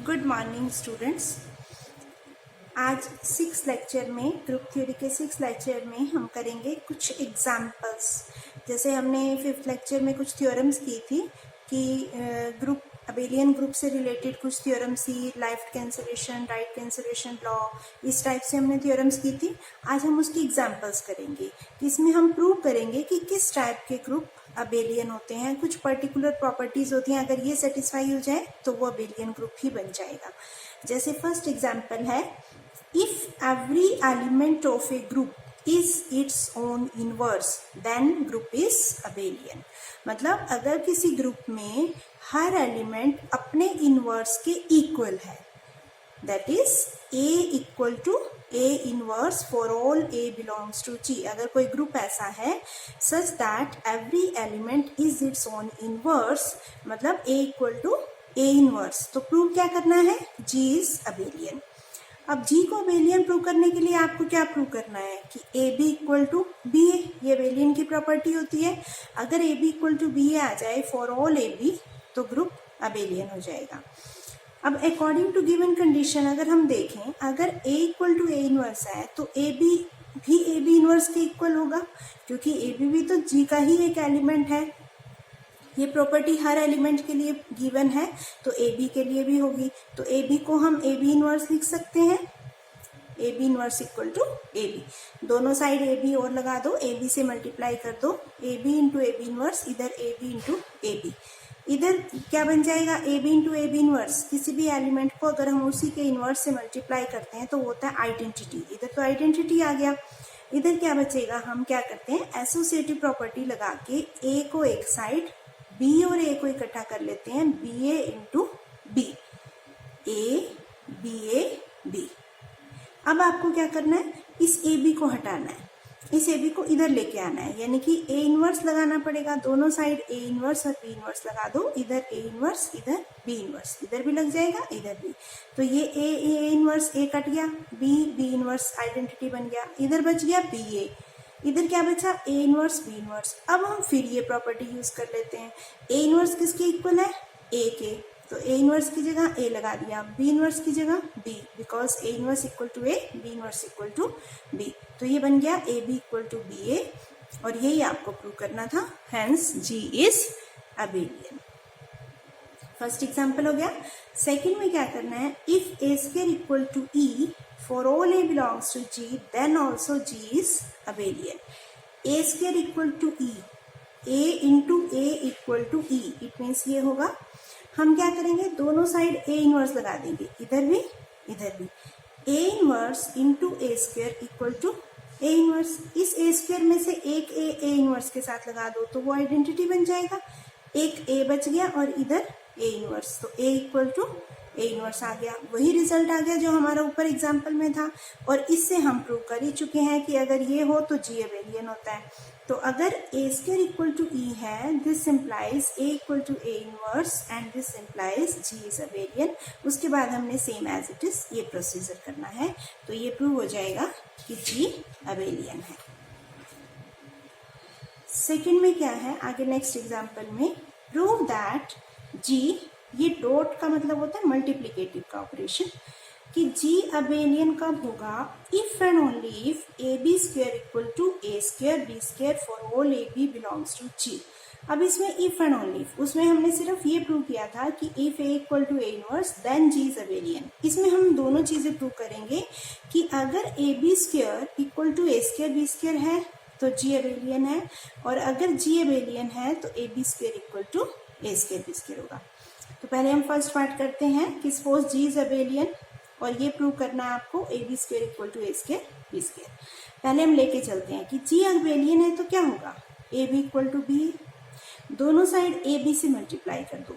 Good morning students. आज 6 lecture में group theory के 6 लेक्चर में हम करेंगे कुछ एग्जाम्पल्स। जैसे हमने 5th लेक्चर में कुछ थ्योरम्स की थी कि ग्रुप अबेलियन ग्रुप से रिलेटेड कुछ थ्योरम्स थी, left cancellation, right cancellation law, इस टाइप से हमने थ्योरम्स की थी। आज हम उसकी एग्जाम्पल्स करेंगे। इसमें हम प्रूव करेंगे कि किस टाइप के ग्रुप अबेलियन होते हैं। कुछ पर्टिकुलर प्रॉपर्टीज होती हैं, अगर ये सेटिस्फाई हो जाए तो वो अबेलियन ग्रुप ही बन जाएगा। जैसे फर्स्ट एग्जाम्पल है, if every element of a group is its own inverse then group is abelian. मतलब अगर किसी ग्रुप में हर एलिमेंट अपने इनवर्स के इक्वल है, that is A equal to A inverse for all A belongs to G। अगर कोई ग्रुप ऐसा है such that every element is its own inverse, मतलब A equal to A inverse, तो प्रूव क्या करना है? G is abelian. अब G को अबेलियन प्रूव करने के लिए आपको क्या प्रूव करना है कि AB इक्वल टू BA, ये अबेलियन की प्रॉपर्टी होती है। अगर AB इक्वल टू BA आ जाए फॉर ऑल AB तो ग्रुप अबेलियन हो जाएगा। अब अकॉर्डिंग टू गिवन कंडीशन अगर हम देखें, अगर A equal to A inverse है तो AB भी AB इनवर्स के इक्वल होगा, क्योंकि AB भी तो G का ही एक एलिमेंट है। ये प्रॉपर्टी हर एलिमेंट के लिए गिवन है तो AB के लिए भी होगी। तो AB को हम AB इनवर्स लिख सकते हैं, AB inverse equal to AB। दोनों साइड AB और लगा दो, AB से मल्टीप्लाई कर दो, AB इंटू AB इनवर्स, इधर AB इंटू AB। इधर क्या बन जाएगा? AB into AB inverse. किसी भी एलिमेंट को अगर हम उसी के इनवर्स से मल्टीप्लाई करते हैं तो होता है आइडेंटिटी। इधर तो आइडेंटिटी आ गया, इधर क्या बचेगा? हम क्या करते हैं, एसोसिएटिव प्रॉपर्टी लगा के A को एक साइड, B और A को इकट्ठा कर लेते हैं, BA into B, A BA B। अब आपको क्या करना है? इस AB को हटाना है, इस AB को इधर लेके आना है, यानी कि A इनवर्स लगाना पड़ेगा। दोनों साइड A इनवर्स और B इनवर्स लगा दो, इधर A इनवर्स, इधर B इनवर्स, इधर भी लग जाएगा, इधर भी। तो ये A इनवर्स A कट गया, B इनवर्स आइडेंटिटी बन गया, इधर बच गया BA, इधर क्या बचा? A inverse B inverse. अब हम फिर ये प्रॉपर्टी यूज कर लेते हैं। A इनवर्स किसके इक्वल है? A के, तो A इनवर्स की जगह A लगा दिया, B इनवर्स की जगह B, because A inverse equal to A, B inverse equal to B। तो ये बन गया AB इक्वल टू BA, और यही आपको प्रूव करना था, hence G is abelian. First example हो गया। सेकेंड में क्या करना है, if A square equal to E for all A belongs to G then also G is abelian. A square equal to E, A into A equal to E, it means ये होगा। हम क्या करेंगे, दोनों साइड A इनवर्स लगा देंगे, इधर भी इधर भी। A inverse into A square equal to A inverse. इस A स्क्वायर में से एक A इनवर्स के साथ लगा दो तो वो आइडेंटिटी बन जाएगा। एक A बच गया और इधर A इनवर्स, तो A equal to A inverse आ गया। वही रिजल्ट आ गया जो हमारा ऊपर एग्जाम्पल में था, और इससे हम प्रूव कर ही चुके हैं कि अगर ये हो तो G अबेलियन होता है। तो अगर A square equal to E है, this implies A equal to A inverse and this implies G is abelian. उसके बाद हमने सेम एज इट इज ये प्रोसीजर करना है, तो ये प्रूव हो जाएगा कि G अबेलियन है। सेकेंड में क्या है, आगे नेक्स्ट एग्जाम्पल में, प्रूव दैट G, ये डॉट का मतलब होता है मल्टीप्लीकेटिव का ऑपरेशन, कि G अबेलियन कब होगा? If and only if AB square equal to A square B square for all AB belongs to G। अब इसमें इफ एंड ओनली इफ, उसमें हमने सिर्फ ये प्रूव किया था कि if A equal to A inverse then G is abelian. इसमें हम दोनों चीजें प्रूव करेंगे कि अगर AB square equal to A square B square है तो G अबेलियन है, और अगर G अबेलियन है तो AB square equal to A square B square होगा। तो पहले हम फर्स्ट पार्ट करते हैं कि सपोज G इज अबेलियन, और ये प्रूव करना है आपको AB square equal to A square B square. पहले हम लेके चलते हैं कि G अबेलियन है तो क्या होगा? AB इक्वल टू B, दोनों साइड AB से मल्टीप्लाई कर दो,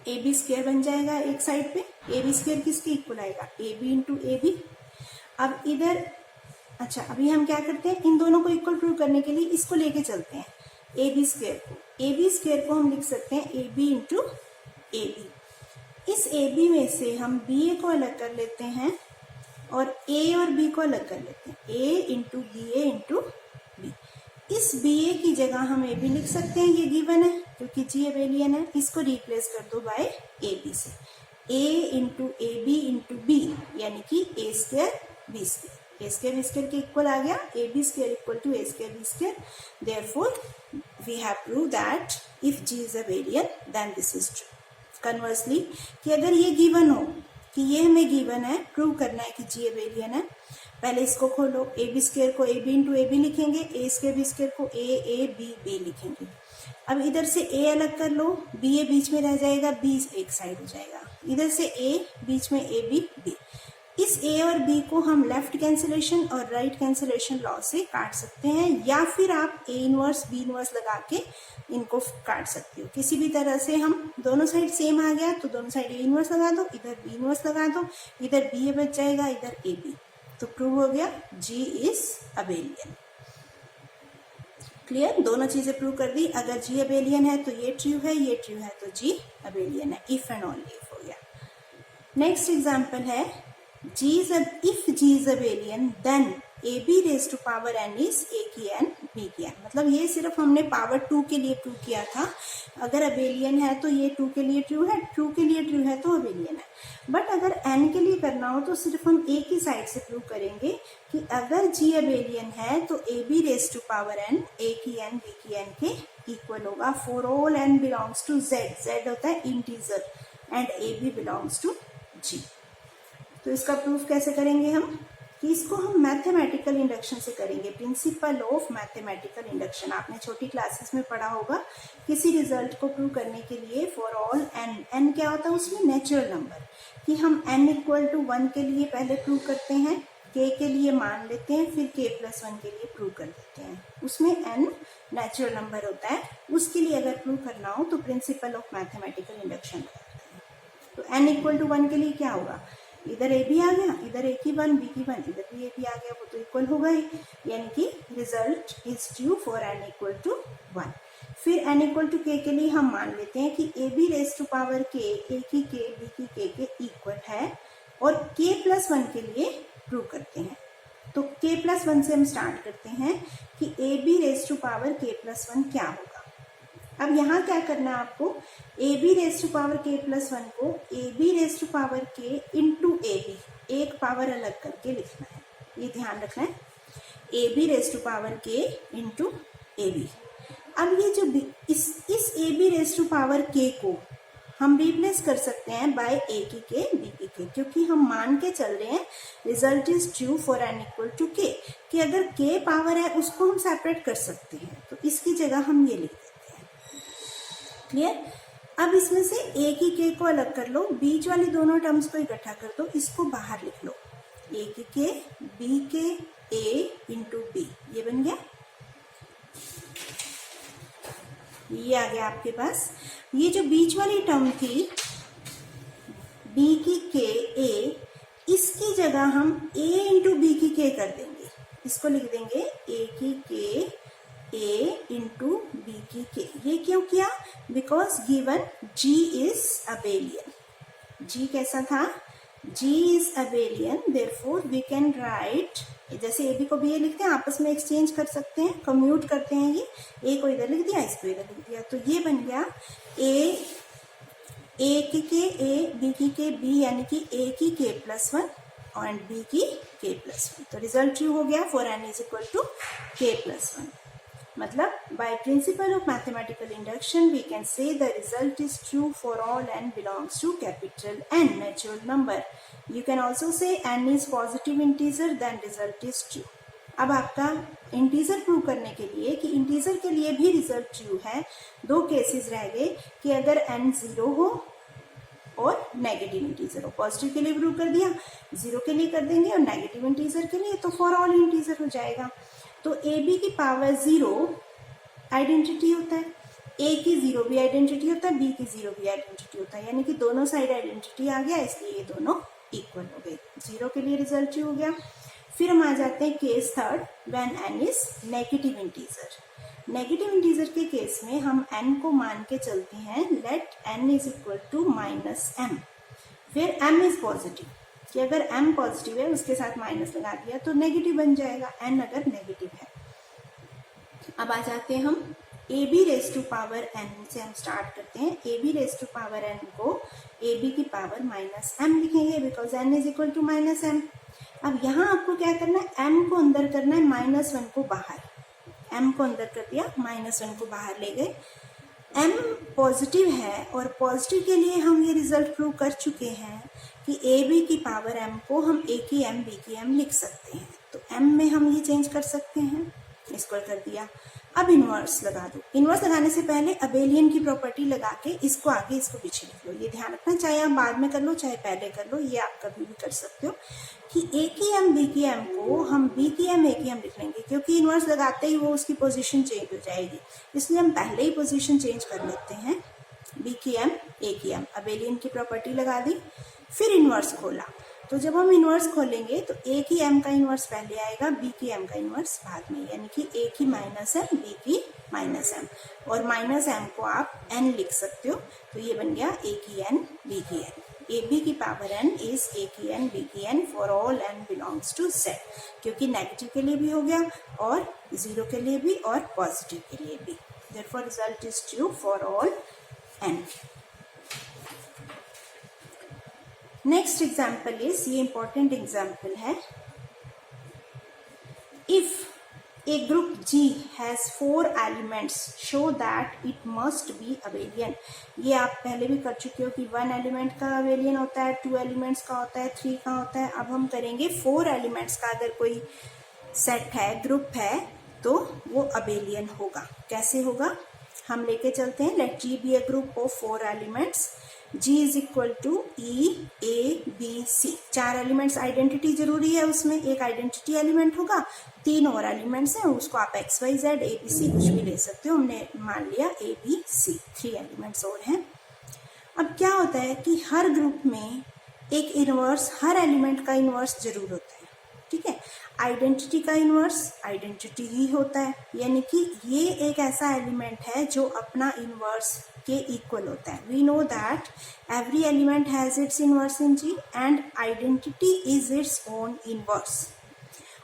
AB स्क्वायर बन जाएगा एक साइड पे। AB स्क्वायर किसके इक्वल आएगा? AB into AB। अब इधर, अच्छा अभी हम क्या करते हैं, इन दोनों को इक्वल प्रूव करने के लिए इसको लेके चलते हैं AB स्क्वायर को। AB स्क्वायर को हम लिख सकते हैं AB इंटू AB। इस AB में से हम BA को अलग कर लेते हैं और A और B को अलग कर लेते हैं, A into BA into B। इस BA की जगह हम AB लिख सकते हैं, ये गिवन है क्योंकि G अबेलियन है। इसको रिप्लेस कर दो बाय AB से, a into A B into B, यानी कि A square B square, A square B square के इक्वल आ गया, A B square equal to A square B square. Therefore we have prove that if G is abelian then this is true. Conversely, कि अगर ये given हो कि ये हमें गिवन है, प्रूव करना है कि जी अबेलियन है, पहले इसको खोलो, ए बी स्क्वायर को ए बी इंटू ए बी लिखेंगे, ए स्क्वायर बी स्क्वायर को ए बी बी लिखेंगे. अब इधर से ए अलग कर लो, बी ए बीच में रह जाएगा, बी एक साइड हो जाएगा, इधर से ए बीच में ए बी बी. इस ए और बी को हम लेफ्ट कैंसिलेशन और राइट कैंसिलेशन लॉ से काट सकते हैं, या फिर आप ए इनवर्स बी इनवर्स लगा के इनको काट सकते हो. किसी भी तरह से हम, दोनों साइड सेम आ गया तो दोनों साइड ए इनवर्स लगा दो, इधर बी इनवर्स लगा दो, इधर बी ए बच जाएगा, इधर ए बी, तो प्रूव हो गया जी इज अबेलियन. क्लियर, दोनों चीजें प्रूव कर दी. अगर जी अबेलियन है तो ये ट्रू है, ये ट्रू है तो जी अबेलियन है. इफ एंड ओनली इफ हो गया. नेक्स्ट एग्जांपल है if g is abelian then ab raised to power n is a की n b की n. मतलब ये सिर्फ हमने पावर 2 के लिए प्रूव किया था. अगर अबेलियन है तो ये 2 के लिए ट्रू है, ट्रू के लिए ट्रू है तो अबेलियन है. बट अगर n के लिए करना हो तो सिर्फ हम a की साइड से प्रूव करेंगे कि अगर g अबेलियन है तो ab raised to power n a की n b की n के इक्वल होगा for all n belongs to z. z होता है integer and ab belongs to g. तो इसका प्रूफ कैसे करेंगे हम, कि इसको हम मैथमेटिकल इंडक्शन से करेंगे. प्रिंसिपल ऑफ मैथमेटिकल इंडक्शन आपने छोटी क्लासेस में पढ़ा होगा. किसी रिजल्ट को प्रूव करने के लिए फॉर ऑल एन, एन क्या होता है उसमें नेचुरल नंबर, कि हम n इक्वल टू 1 के लिए पहले प्रूव करते हैं, k के लिए मान लेते हैं, फिर k प्लस 1 के लिए प्रूव कर देते हैं. उसमें n नेचुरल नंबर होता है. उसके लिए अगर प्रूव करना हो तो प्रिंसिपल ऑफ मैथमेटिकल इंडक्शन लगाते हैं. तो n इक्वल टू 1 के लिए क्या होगा, इधर ए बी आ गया, इधर ए की 1 बी की 1, इधर भी ए बी आ गया, वो तो इक्वल होगा ही, यानी कि result is true for n equal to 1. फिर n इक्वल टू k के लिए हम मान लेते हैं कि a b raise to power k a की k बी की k के इक्वल है, और k प्लस 1 के लिए प्रूव करते हैं. तो k प्लस 1 से हम स्टार्ट करते हैं कि a b raise to power k plus 1 क्या होगा. अब यहाँ क्या करना है आपको, a b raise to power k plus 1 को ए b raise to power k into A b, एक पावर अलग करके लिखना है. ये ध्यान रखना है, a b raise to power k into A b. अब ये जो इस a b raise to power k को हम रिप्लेस कर सकते हैं बाय ए की k बी की k, क्योंकि हम मान के चल रहे हैं result is true for n equal to k, कि अगर k पावर है उसको हम सेपरेट कर सकते हैं, तो इसकी जगह हम ये लिख देते हैं. क्लियर. अब इसमें से ए की k को अलग कर लो, बीच वाली दोनों टर्म्स को इकट्ठा कर दो, इसको बाहर लिख लो. ए की k बी के a इंटू बी, ये बन गया. ये आ गया आपके पास. ये जो बीच वाली टर्म थी b की k a, इसकी जगह हम a इंटू बी की k कर देंगे. इसको लिख देंगे a की k a इंटू बी की k. ये क्यों किया, because given g is abelian. g कैसा था, g is abelian, therefore we can write, जैसे ए बी को बी ए लिखते हैं, आपस में एक्सचेंज कर सकते हैं, कम्यूट करते हैं. ये ए को इधर लिख दिया, इसको इधर लिख दिया, तो ये बन गया ए की k a बी की k b, यानी कि a की k प्लस 1 और b की k प्लस 1. तो रिजल्ट ट्रू हो गया for n is equal to k plus 1. मतलब by principle of mathematical induction we can say the result is true for all n belongs to capital N natural number. You can also say n is positive integer then result is true. अब आपका integer prove करने के लिए कि integer के लिए भी result true है, दो केसेस रह गए कि अगर n 0 हो और नेगेटिव इंटीजर हो. पॉजिटिव के लिए प्रूव कर दिया, 0 के लिए कर देंगे, और नेगेटिव इंटीजर के लिए तो फॉर ऑल इंटीजर हो जाएगा. तो ए बी की पावर 0 आइडेंटिटी होता है, ए की 0 भी आइडेंटिटी होता है, बी की 0 भी आइडेंटिटी होता है, यानी कि दोनों साइड आइडेंटिटी आ गया, इसलिए ये दोनों इक्वल हो गए. 0 के लिए रिजल्ट ट्रू हो गया. फिर हम आ जाते हैं case third, when n is negative integer. Negative integer के केस में हम n को मान के चलते हैं, let n is equal to -m, फिर m इज पॉजिटिव, कि अगर m पॉजिटिव है उसके साथ माइनस लगा दिया तो नेगेटिव बन जाएगा, n अगर नेगेटिव है. अब आ जाते हैं हम a b raise to power n से हम स्टार्ट करते हैं. A b raise to power n को ए बी की पावर माइनस एम लिखेंगे because n is equal to minus m. अब यहाँ आपको क्या करना है, एम को अंदर करना है, माइनस वन को बाहर। एम को अंदर कर दिया, माइनस वन को बाहर ले गए। एम पॉजिटिव है और पॉजिटिव के लिए हम ये रिजल्ट प्रूव कर चुके हैं कि ए बी की पावर एम को हम ए की एम बी की एम लिख सकते हैं। तो एम में हम ये चेंज कर सकते हैं, इसको कर दिया। अब इन्वर्स लगा दो। इन्वर्स लगाने से पहले अबेलियन की प्रॉपर्टी लगा के इसको आगे इसको पीछे लिख लो। ये ध्यान रखना, चाहे आप बाद में कर लो चाहे पहले कर लो, ये आप कभी भी कर सकते हो कि ए की एम बी की एम को हम बी की एम ए की एम लिख लेंगे, क्योंकि इन्वर्स लगाते ही वो उसकी पोजीशन चेंज हो जाएगी, इसलिए हम पहले ही पोजीशन चेंज कर लेते हैं। बी की एम ए की एम, अबेलियन की प्रॉपर्टी लगा दी, फिर इन्वर्स खोला। तो जब हम इन्वर्स खोलेंगे तो ए की एम का इन्वर्स पहले आएगा, बी की एम का इन्वर्स बाद में, यानी कि ए की माइनस एम बी की माइनस एम, और माइनस एम को आप एन लिख सकते हो। तो ये बन गया ए की एन बी की एन। ए बी की पावर एन इज ए की एन बी की n for all n belongs to z, क्योंकि नेगेटिव के लिए भी हो गया और जीरो के लिए भी और पॉजिटिव के लिए भी। Therefore result is true for all n. Next example is, ये इंपॉर्टेंट एग्जाम्पल है, if a group G has 4 elements show that it must be abelian। ये आप पहले भी कर चुके हो कि 1 एलिमेंट का abelian होता है, 2 एलिमेंट्स का होता है, 3 का होता है। अब हम करेंगे 4 एलिमेंट्स का, अगर कोई सेट है, ग्रुप है, तो वो abelian होगा। कैसे होगा, हम लेके चलते हैं। Let G be a group of 4 elements। G is equal to E A B C। 4 elements identity जरूरी है, उसमें एक आइडेंटिटी एलिमेंट होगा, 3 और एलिमेंट्स हैं, उसको आप x y z a B c कुछ भी ले सकते हो। हमने मान लिया ए बी सी, 3 एलिमेंट्स और हैं। अब क्या होता है कि हर ग्रुप में एक इन्वर्स, हर एलिमेंट का इन्वर्स जरूर होता है, ठीक है। आइडेंटिटी का इन्वर्स आइडेंटिटी ही होता है, यानी कि ये एक ऐसा एलिमेंट है जो अपना इन्वर्स के इक्वल होता है। We know that every element has its inverse in g and identity is its own inverse.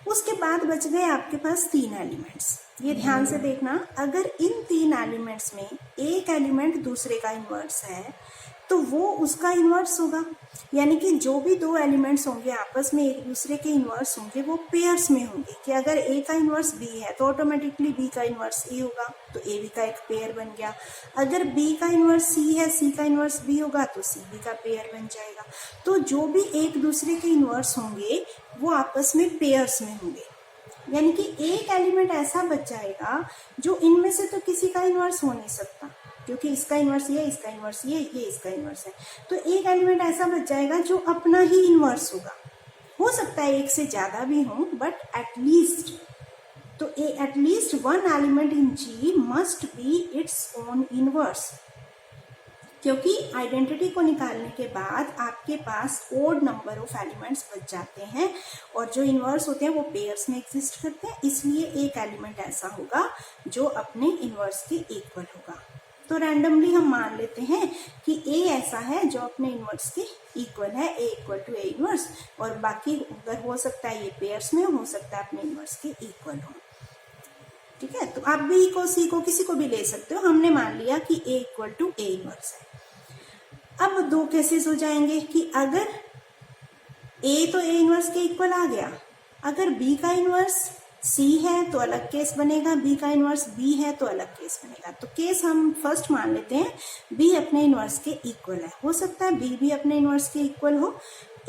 उसके बाद बच गए आपके पास 3 एलिमेंट्स। ये ध्यान से देखना, अगर इन 3 एलिमेंट्स में एक एलिमेंट दूसरे का इन्वर्स है तो वो उसका इन्वर्स होगा, यानी कि जो भी 2 एलिमेंट्स होंगे आपस में एक दूसरे के इन्वर्स होंगे, वो पेयर्स में होंगे। कि अगर ए का इन्वर्स बी है तो ऑटोमेटिकली बी का इन्वर्स ए होगा, तो ए बी का एक पेयर बन गया। अगर बी का इन्वर्स सी है, सी का इन्वर्स बी होगा, तो सी बी का पेयर बन जाएगा। तो जो भी एक दूसरे के इन्वर्स होंगे वो आपस में पेयर्स में होंगे, यानी कि एक एलिमेंट ऐसा बच जाएगा जो इनमें से तो किसी का इन्वर्स हो नहीं सकता, क्योंकि इसका इन्वर्स ये, इसका इन्वर्स ये इसका इन्वर्स है। तो एक एलिमेंट ऐसा बच जाएगा जो अपना ही इन्वर्स होगा। हो सकता है एक से ज्यादा भी हो, बट एटलीस्ट, तो at least 1 element in G must be its own inverse, क्योंकि आइडेंटिटी को निकालने के बाद आपके पास ओड नंबर ऑफ एलिमेंट्स बच जाते हैं और जो इन्वर्स होते हैं वो पेयर्स में एग्जिस्ट करते हैं। इसलिए एक एलिमेंट ऐसा होगा जो अपने इन्वर्स के इक्वल होगा। तो रैंडमली हम मान लेते हैं कि ए ऐसा है जो अपने इन्वर्स के इक्वल है, ए इक्वल टू ए इन्वर्स, और बाकी अगर हो सकता है ये पेयर्स में हो सकता है अपने इन्वर्स के इक्वल हो, ठीक है। तो आप बी को, सी को, किसी को भी ले सकते हो। हमने मान लिया कि ए इक्वल टू ए इन्वर्स है। अब 2 केसेस हो जाएंगे कि अगर ए तो ए इन्वर्स के इक्वल आ गया, अगर बी का इन्वर्स सी है तो अलग केस बनेगा, बी का इन्वर्स बी है तो अलग केस बनेगा। तो केस हम फर्स्ट मान लेते हैं बी अपने इन्वर्स के इक्वल है। हो सकता है बी भी अपने इन्वर्स के इक्वल हो।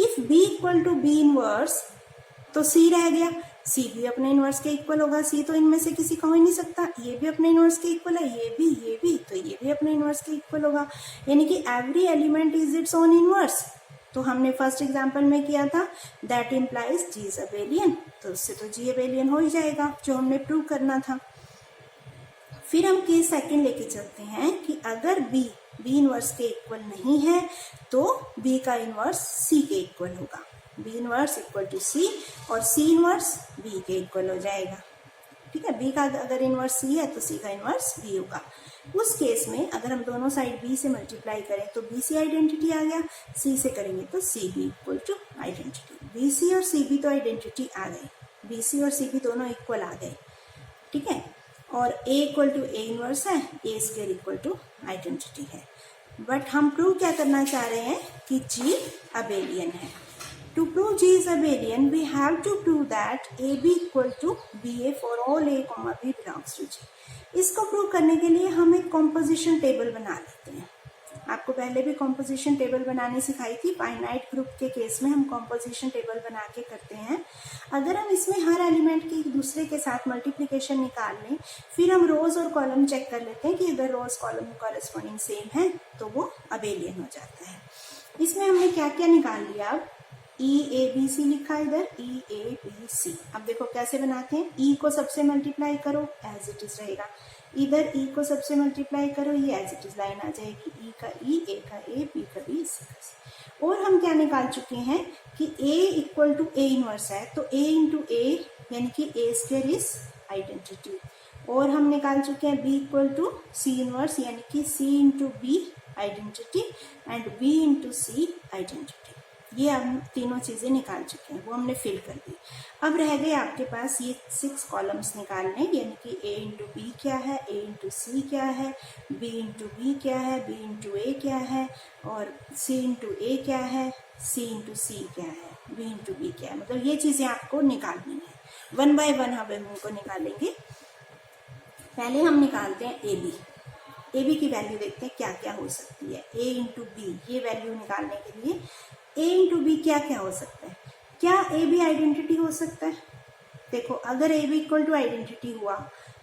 If b equal to b inverse तो सी रह गया, सी भी अपने इन्वर्स के इक्वल होगा, सी तो इनमें से किसी का हो ही नहीं सकता। ये भी अपने इन्वर्स के इक्वल है, ये भी, तो ये भी अपने इन्वर्स के इक्वल होगा, यानी कि every element is its own inverse. तो हमने फर्स्ट एग्जांपल में किया था that implies g is abelian, तो उससे तो जी अबेलियन हो ही जाएगा जो हमने प्रूव करना था। फिर हम केस सेकंड लेके चलते हैं कि अगर बी इन्वर्स के इक्वल नहीं है तो बी का इन्वर्स सी के इक्वल होगा। बी इन्वर्स इक्वल टू सी और सी इन्वर्स बी के इक्वल हो जाएगा, ठीक है। बी का अगर इन्वर्स सी है तो सी का इन्वर्स बी होगा। उस केस में अगर हम दोनों साइड बी से मल्टीप्लाई करें तो बी सी आइडेंटिटी आ गया, सी से करेंगे तो c b equal to identity. B c और सी बी तो आइडेंटिटी आ गई, बी सी और सी बी दोनों इक्वल आ गए, ठीक है। और ए इक्वल टू ए इनवर्स है, ए स्क्वायर इक्वल टू आइडेंटिटी है। बट हम प्रूव क्या करना चाह रहे हैं कि G अबेलियन है। To prove G is abelian, we have to prove that AB equal to BA for all A, B belongs to G. इसको प्रूव करने के लिए हम एक कॉम्पोजिशन टेबल बना लेते हैं। आपको पहले भी कॉम्पोजिशन टेबल बनानी सिखाई थी। फाइनाइट ग्रुप के केस में हम कॉम्पोजिशन टेबल बना के करते हैं। अगर हम इसमें हर एलिमेंट की दूसरे के साथ मल्टीप्लिकेशन निकाल लें, फिर हम रोज और कॉलम चेक कर लेते हैं कि अगर रोज कॉलम कॉरेस्पॉन्डिंग सेम है तो वो अबेलियन हो जाता है। इसमें हमने क्या क्या निकाल लिया, अब EABC लिखा इधर, EABC। अब देखो कैसे बनाते हैं, E को सबसे मल्टीप्लाई करो, एज इट इज रहेगा। इधर E को सबसे मल्टीप्लाई करो, ये एज इट इज लाइन आ जाएगी, E का E, A का A, B का B, C का C। और हम क्या निकाल चुके हैं कि A equal to A inverse है, तो A इंटू A यानी कि A स्क्वायर इज आइडेंटिटी। और हम निकाल चुके हैं B equal to C inverse यानी कि C into B identity and B into C identity. ये हम तीनों चीजें निकाल चुके हैं, वो हमने फिल कर दी। अब रह गए आपके पास ये 6 कॉलम्स निकालने, यानी कि A इंटू बी क्या है, A इंटू सी क्या है, B इंटू बी क्या है, B इंटू ए क्या है, और C इंटू ए क्या है, C इंटू सी क्या है, B इंटू बी क्या है। मतलब ये चीजें आपको निकालनी है। 1 बाय 1 हम इनको निकालेंगे। पहले हम निकालते हैं ए बी की वैल्यू देखते हैं क्या क्या हो सकती है। A इंटू बी, ये वैल्यू निकालने के लिए A इंटू बी क्या क्या हो सकता है, क्या A B आइडेंटिटी हो सकता है। देखो अगर A B equal to identity हुआ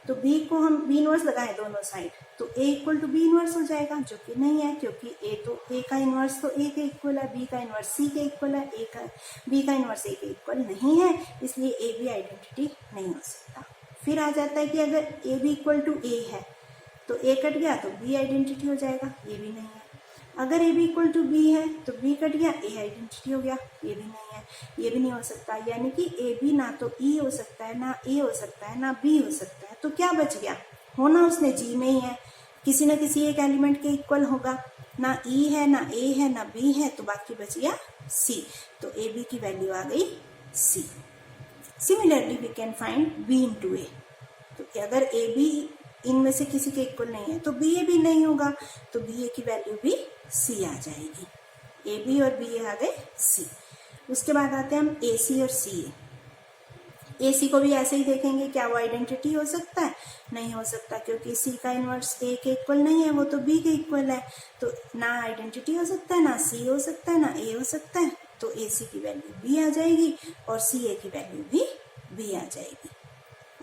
तो B को हम B इनवर्स लगाएं दोनों साइड, तो A equal to B inverse हो जाएगा, जो कि नहीं है क्योंकि A का इनवर्स तो A के इक्वल है, B का इनवर्स C के इक्वल है, B का इनवर्स A के इक्वल नहीं है, इसलिए A B आइडेंटिटी नहीं हो सकता। फिर आ जाता है कि अगर A B equal to A है तो A कट गया तो B आइडेंटिटी हो जाएगा, ये भी नहीं है। अगर A B equal to B है तो B कट गया, A आइडेंटिटी हो गया, ये भी नहीं है, ये भी नहीं हो सकता। यानी कि A B ना तो E हो सकता है, ना A हो सकता है, ना B हो सकता है। तो क्या बच गया, होना उसने G में ही है, किसी न किसी एक एलिमेंट के इक्वल होगा। ना E है, ना A है, ना B है, तो बाकी बच गया C। तो A B की वैल्यू आ गई C। Similarly we can find B into A। तो अगर A B इनमें से किसी के इक्वल नहीं है तो बी ए भी नहीं होगा, तो बी ए की वैल्यू भी सी आ जाएगी। ए बी और बी ए आ गए सी। उसके बाद आते हैं हम ए सी और सी ए। ए सी को भी ऐसे ही देखेंगे, क्या वो आइडेंटिटी हो सकता है, नहीं हो सकता क्योंकि सी का इनवर्स ए के इक्वल नहीं है, वो तो बी के इक्वल है। तो ना आइडेंटिटी हो सकता है, ना सी हो सकता है, ना ए हो सकता है। तो ए सी की वैल्यू बी आ जाएगी और सी ए की वैल्यू भी बी आ जाएगी।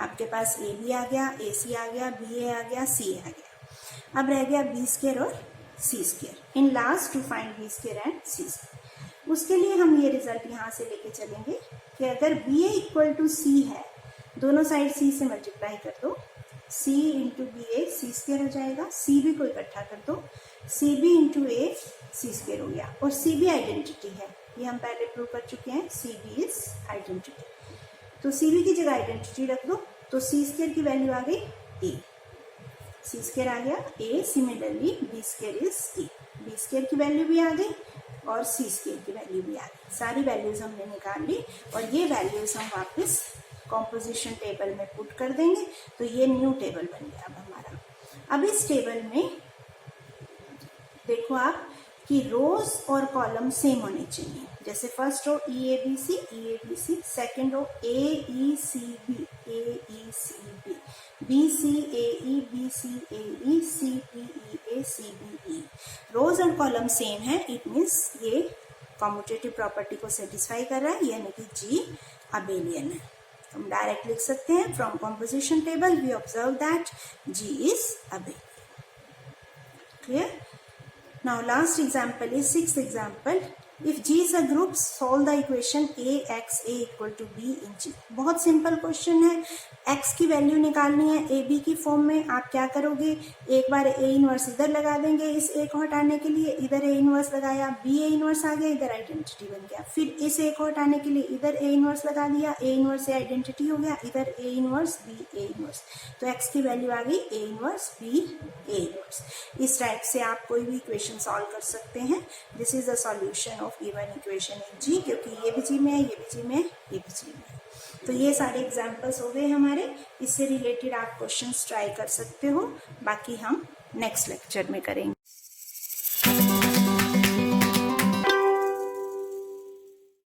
आपके पास ए बी आ गया, ए सी आ गया, बी ए आ गया, सी ए आ गया। अब रह गया बी स्क्वायर और C square. In last to find B square and C square. उसके लिए हम ये रिजल्ट यहाँ से लेके चलेंगे कि अगर बी ए इक्वल टू सी है, दोनों साइड सी से मल्टीप्लाई कर दो, सी इंटू बी ए सी स्क्वायर हो जाएगा, सी बी को इकट्ठा कर दो, सी बी इंटू ए सी स्क्वायर हो गया। और सी बी आइडेंटिटी है, ये हम पहले प्रूव कर चुके हैं, सी बी इज आइडेंटिटी। तो सी बी की जगह आइडेंटिटी रख दो, तो सी स्क्वायर की वैल्यू आ गई ए, सी स्क्वायर आ गया A. Similarly B square is A, B square की वैल्यू भी आ गई और सी स्क्वायर की वैल्यू भी आ गई। सारी वैल्यूज हमने निकाल ली और ये वैल्यूज हम वापस कॉम्पोजिशन टेबल में पुट कर देंगे, तो ये न्यू टेबल बन गया अब हमारा। अब इस टेबल में देखो आप कि रोज और कॉलम सेम होने चाहिए। जैसे first row E A B C, second row A E C B, B C A E, B C A E, C P E A, C B E. Rows और column same है, it means ये commutative property को satisfy कर रहा है, यानी कि जी abelian है। हम डायरेक्ट लिख सकते हैं, from composition table we observe that g is abelian. Clear? Now last example is 6th example. If G is a group, solve the equation AXA equal to B in G. बहुत simple question है। x की value निकालनी है a b की form में। आप क्या करोगे, एक बार ए इनवर्स इधर लगा देंगे इस ए को हटाने के लिए, इधर ए इनवर्स लगाया, बी ए इनवर्स आ गया, इधर आइडेंटिटी बन गया। फिर इस ए को हटाने के लिए इधर ए इनवर्स लगा दिया, ए इनवर्स से आइडेंटिटी हो गया, इधर A inverse B A inverse. तो x की वैल्यू आ गई A inverse B A inverse. इस टाइप से आप कोई भी इक्वेशन सॉल्व कर सकते हैं। This is the solution of given equation in G, क्योंकि ये भी जी में है, ये भी जी में है, ये भी जी में है। तो ये सारे एग्जाम्पल्स हो गए हमारे। इससे रिलेटेड आप क्वेश्चंस ट्राई कर सकते हो, बाकी हम नेक्स्ट लेक्चर में करेंगे।